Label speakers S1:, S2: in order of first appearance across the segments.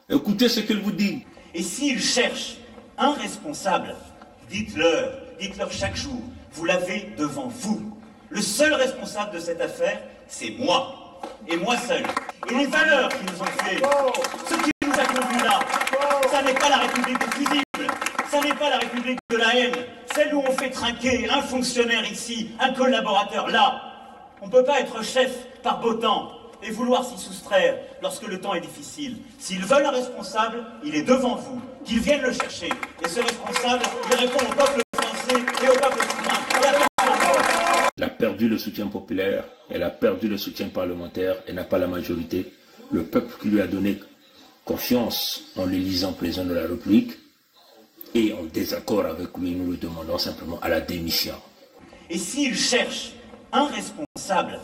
S1: Écoutez ce qu'il vous dit.
S2: Et s'ils cherchent un responsable, dites-leur chaque jour, vous l'avez devant vous. Le seul responsable de cette affaire, c'est moi. Et moi seul. Et les valeurs qui nous ont fait, ce qui nous a conduits là, ça n'est pas la République des fusibles, ça n'est pas la République de la haine, celle où on fait trinquer un fonctionnaire ici, un collaborateur là. On ne peut pas être chef par beau temps et vouloir s'y soustraire lorsque le temps est difficile. S'ils veulent un responsable, il est devant vous, qu'ils viennent le chercher. Et ce responsable, il répond au peuple français et au peuple souverain.
S1: Elle a perdu le soutien populaire, elle a perdu le soutien parlementaire, elle n'a pas la majorité. Le peuple qui lui a donné confiance en l'élisant président de la République est en désaccord avec lui, nous le demandons simplement à la démission.
S2: Et s'ils cherchent un responsable,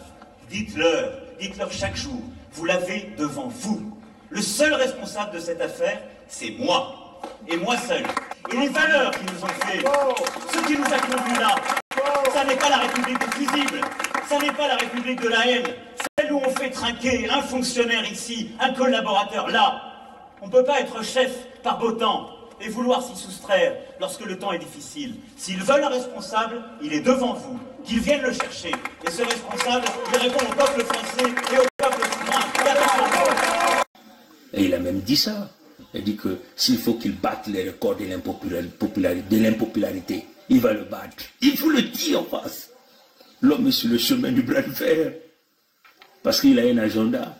S2: dites-leur chaque jour, vous l'avez devant vous. Le seul responsable de cette affaire, c'est moi. Et moi seul. Et les valeurs qui nous ont fait, ce qui nous a conduits là, ça n'est pas la République des fusibles, ça n'est pas la République de la haine, celle où on fait trinquer un fonctionnaire ici, un collaborateur là. On ne peut pas être chef par beau temps et vouloir s'y soustraire lorsque le temps est difficile. S'ils veulent un responsable, il est devant vous, qu'ils viennent le chercher. Et ce responsable, il répond au peuple français et au peuple souverain.
S1: Et il a même dit ça. Il dit que s'il faut qu'il batte les records de l'impopularité, il va le battre. Il faut le dire en face. L'homme est sur le chemin du bras de fer. Parce qu'il a un agenda.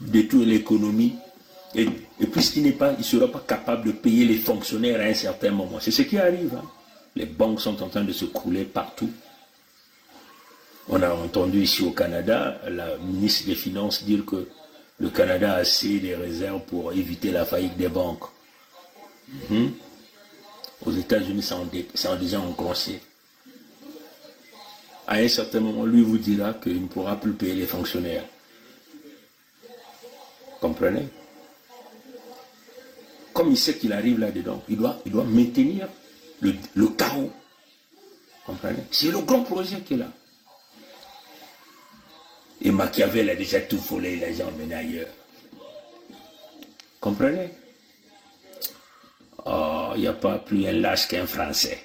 S1: Détruire l'économie. Et puisqu'il ne sera pas capable de payer les fonctionnaires à un certain moment. C'est ce qui arrive. Hein. Les banques sont en train de se couler partout. On a entendu ici au Canada, la ministre des Finances dire que le Canada a assez de réserves pour éviter la faillite des banques. Aux États-Unis, c'est déjà engrossé. À un certain moment, lui vous dira qu'il ne pourra plus payer les fonctionnaires. Comprenez? Comme il sait qu'il arrive là-dedans, il doit maintenir le chaos. Comprenez? C'est le grand projet qu'il a. Et Machiavel a déjà tout volé, il a déjà emmené ailleurs. Comprenez? Oh, il n'y a pas plus un lâche qu'un Français.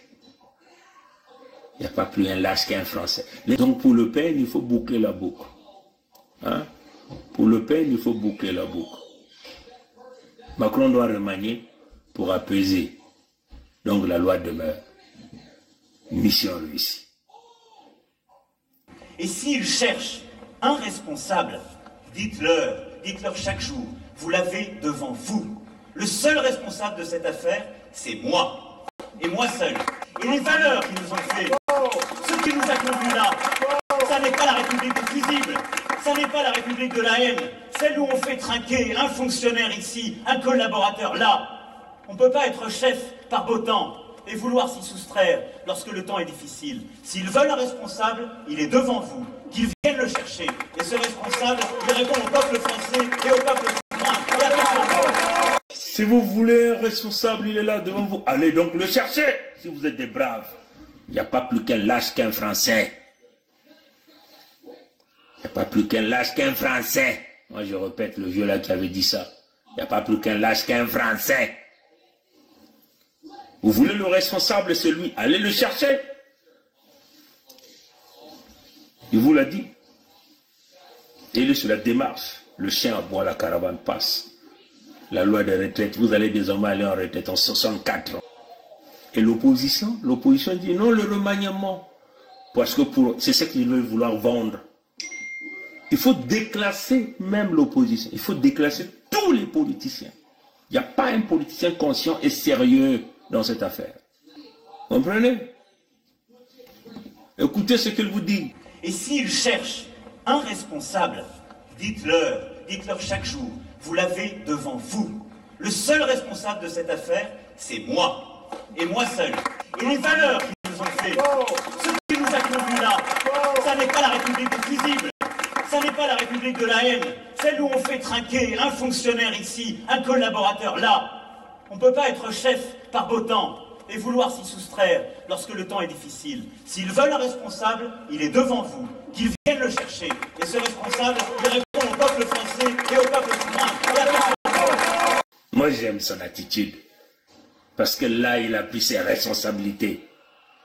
S1: Il n'y a pas plus un lâche qu'un Français. Donc pour Le Pen, il faut boucler la boucle. Hein? Pour Le Pen, il faut boucler la boucle. Macron doit remanier pour apaiser. Donc la loi demeure. Mission réussie.
S2: Et s'ils cherchent un responsable, dites-leur chaque jour, vous l'avez devant vous. Le seul responsable de cette affaire, c'est moi. Et moi seul. Et les valeurs qui nous ont fait, ce qui nous a conduits là, ça n'est pas la République des fusibles, ça n'est pas la République de la haine, celle où on fait trinquer un fonctionnaire ici, un collaborateur là. On ne peut pas être chef par beau temps et vouloir s'y soustraire lorsque le temps est difficile. S'ils veulent un responsable, il est devant vous, qu'ils viennent le chercher. Et ce responsable, il répond au peuple français et au peuple souverain.
S1: Si vous voulez un responsable, il est là devant vous. Allez donc le chercher, si vous êtes des braves. Il n'y a pas plus qu'un lâche qu'un Français. Il n'y a pas plus qu'un lâche qu'un Français. Moi, je répète le vieux là qui avait dit ça. Il n'y a pas plus qu'un lâche qu'un Français. Vous voulez le responsable, c'est lui. Allez le chercher. Il vous l'a dit. Et il est sur la démarche. Le chien aboie, la caravane passe. La loi de retraite, vous allez désormais aller en retraite en 64 ans. Et l'opposition dit non, le remaniement. Parce que c'est ce qu'ils veulent vouloir vendre. Il faut déclasser même l'opposition. Il faut déclasser tous les politiciens. Il n'y a pas un politicien conscient et sérieux dans cette affaire. Comprenez? Écoutez ce qu'il vous dit.
S2: Et s'ils cherchent un responsable, dites-leur chaque jour, vous l'avez devant vous. Le seul responsable de cette affaire, c'est moi. Et moi seul. Et les valeurs qui nous ont fait, ce qui nous a conduits là, ça n'est pas la République des fusibles, ça n'est pas la République de la haine, celle où on fait trinquer un fonctionnaire ici, un collaborateur là. On ne peut pas être chef par beau temps et vouloir s'y soustraire lorsque le temps est difficile. S'ils veulent un responsable, il est devant vous, qu'ils viennent le chercher. Et ce responsable, il répond au peuple français et au peuple souverain.
S1: Moi, j'aime son attitude. Parce que là, il a pris ses responsabilités.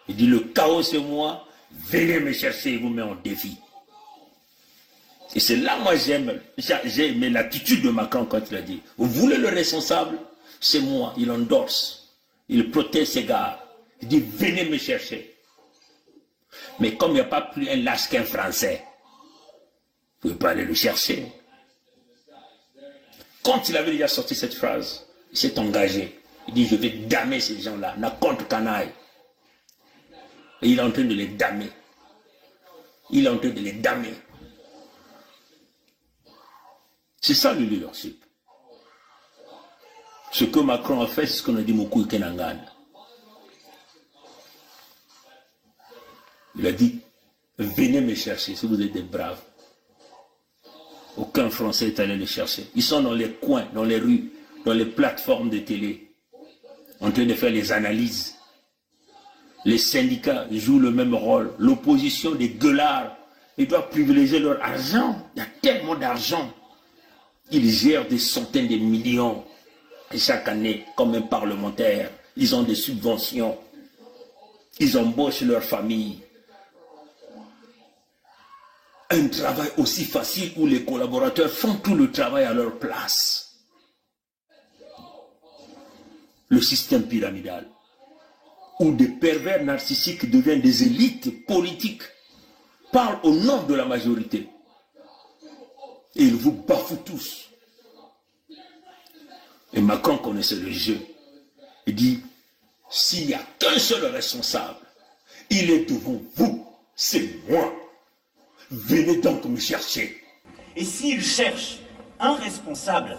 S1: Il dit, le chaos, c'est moi. Venez me chercher, il vous met en défi. Et c'est là, moi, j'ai aimé l'attitude de Macron quand il a dit, vous voulez le responsable? C'est moi. Il endorse. Il protège ses gars. Il dit, venez me chercher. Mais comme il n'y a pas plus un lâche qu'un Français, vous ne pouvez pas aller le chercher. Quand il avait déjà sorti cette phrase, il s'est engagé. Il dit, je vais damer ces gens-là, n'a contre canaille. Et il est en train de les damer. Il est en train de les damer. C'est ça le leadership. Ce que Macron a fait, c'est ce qu'on a dit Mokou Kenangan. Il a dit, venez me chercher si vous êtes des braves. Aucun Français est allé les chercher. Ils sont dans les coins, dans les rues, dans les plateformes de télé, en train de faire les analyses. Les syndicats jouent le même rôle. L'opposition des gueulards, ils doivent privilégier leur argent. Il y a tellement d'argent. Ils gèrent des centaines de millions. Et chaque année, comme un parlementaire, ils ont des subventions. Ils embauchent leur famille. Un travail aussi facile où les collaborateurs font tout le travail à leur place. Le système pyramidal, où des pervers narcissiques deviennent des élites politiques, parlent au nom de la majorité. Et ils vous bafouent tous. Et Macron connaissait le jeu. Il dit, s'il n'y a qu'un seul responsable, il est devant vous, c'est moi. Venez donc me chercher.
S2: Et s'ils cherchent un responsable,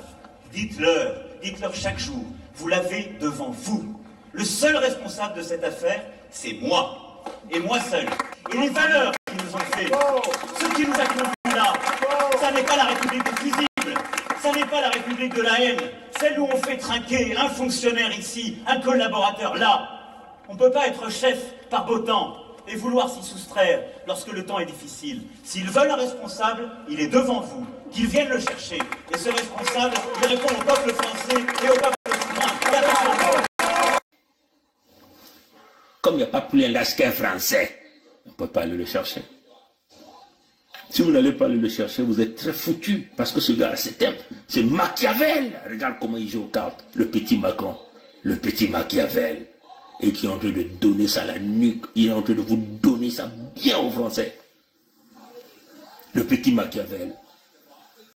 S2: dites-leur chaque jour, vous l'avez devant vous. Le seul responsable de cette affaire, c'est moi. Et moi seul. Et les valeurs qui nous ont fait, ce qui nous a conduits là, ça n'est pas la République des fusibles, ça n'est pas la République de la haine, celle où on fait trinquer un fonctionnaire ici, un collaborateur là. On ne peut pas être chef par beau temps et vouloir s'y soustraire lorsque le temps est difficile. S'ils veulent un responsable, il est devant vous, qu'ils viennent le chercher. Et ce responsable, il répond au peuple français et au peuple souverain.
S1: Comme il n'y a pas plus un lâche qu'un Français, on ne peut pas aller le chercher. Si vous n'allez pas aller le chercher, vous êtes très foutu. Parce que ce gars, c'est Machiavel. Regarde comment il joue aux cartes. Le petit Macron, le petit Machiavel. Et qui est en train de donner ça à la nuque. Il est en train de vous donner ça bien aux Français. Le petit Machiavel.